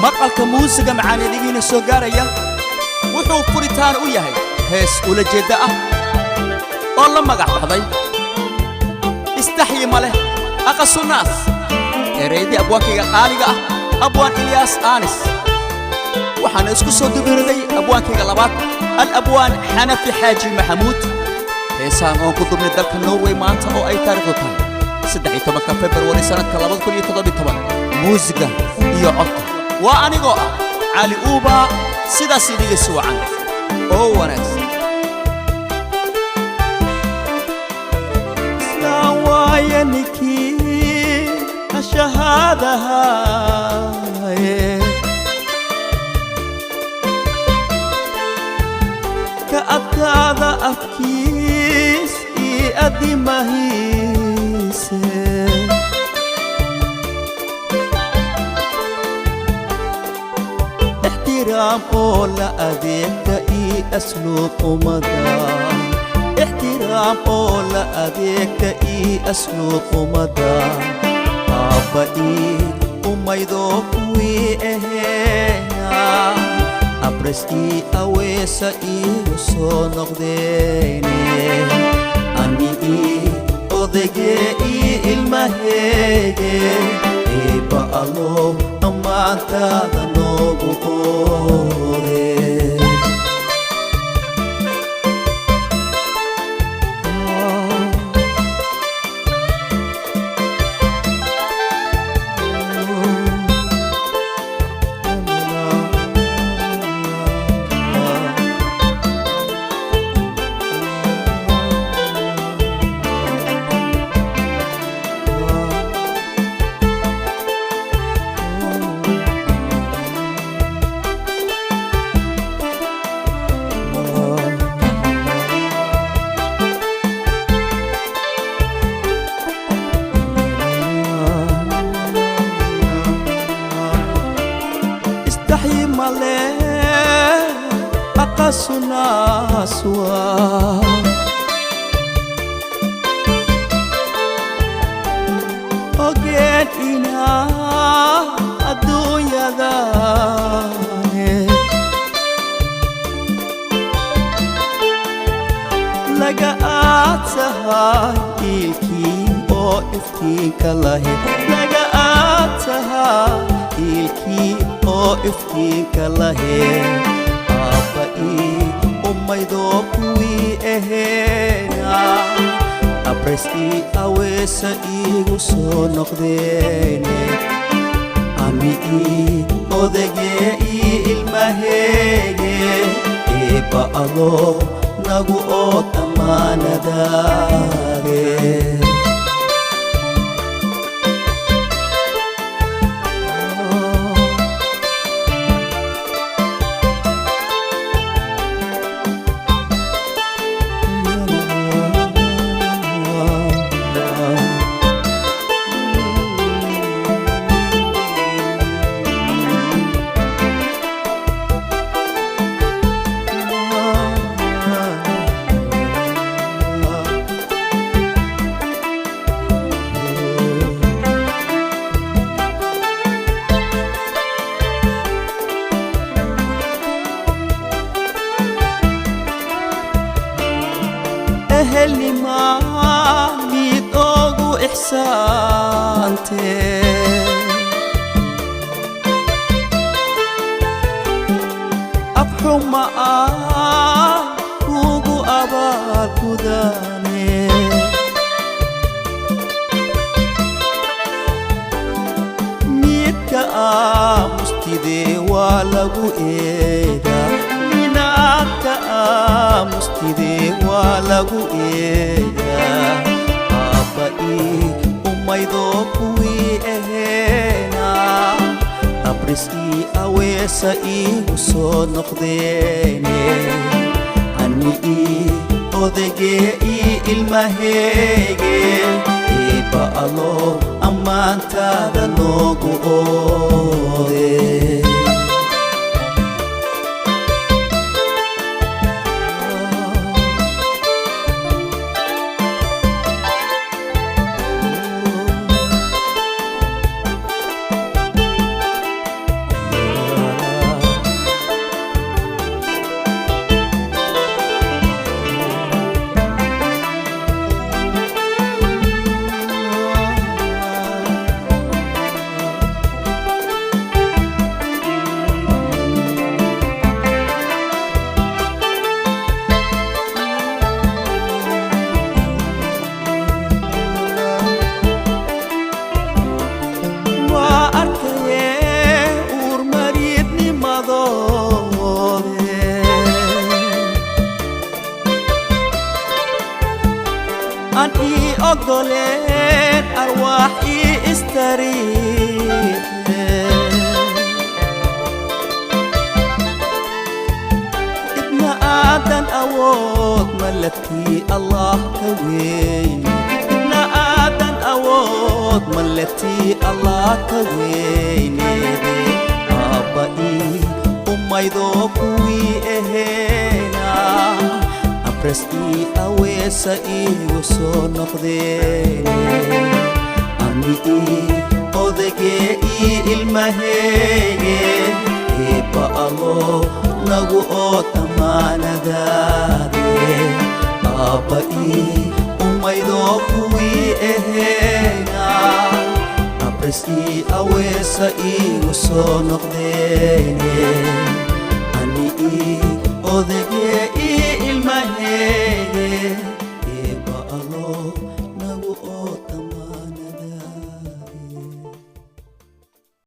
maqalka muusiga macaanadigiina soo gaaraya wuxuu furitaan u yahay hees ula jeeda ah oo la magac baxday istaxyi ma leh aqasu naas ereydii abwaankiga qaaliga ah abwaan Ilyas Anis waxaana isku soo dubiraday abwaankiga labaad al-abwaan Xanafi Xaaji Maxamuud heesaan oo ku dubnay dalka Norway maanta oo ay taariikhdu tahay 13 February sanadka 2017 muusiga iyo codka waa anigoo ah Cali Uuba sidaas idiga suucan oo wanaagsan سواينكي الشهادة كأبكاد أفكيس إيادي مهيسة احترام أولا أديك إي أسلوب مدام احترام أولا أديك إي أسلوب مدام أبئي أميدوك ويهنا أبرسكي أويسا إيوسو نقديني أني أوديكي المهيجي إيبا ألو أما أنت دنوبو قولي استحي مالي أقاس ناس أجين إنا الدنيا داني لقاءاتها إلكي أو إفتيك الله لقاءاتها إلكي أو إفتيك الله أبئي أميدوك ويهنا أبرسكي أويسا إيغوسو نقديني أمي أوديكي المهيجي إيبا ألو نغو أوتمانا داري أهلي ما ميدوغو إحسانتي أبحو ما أبوغو أباكو داني ميدك مستيدي والغو إيدا ميناك مستيدي والغو إيدا أبئي أميدوك ويهنا أبرسكي أويسا إيوسو نقديني أني أوديكي المهيجي إيبا ألو أما أنت دنوكو أودي aan ii ogoleen arwaax ii istariixe ibna aadan awood malatii allah ka weyn ibna aadan awood malatii allah ka weyneede aabba ii umaydoo kuwii aheena abras ii aweesa iigu soo noqdeene ani ii odagee ii ilmaheeye eebba aloo nagu ood ammaanadaade aabba ii umaydoo kuwii aheena abras ii aweesa iigu soo noqdeene ani ii odagee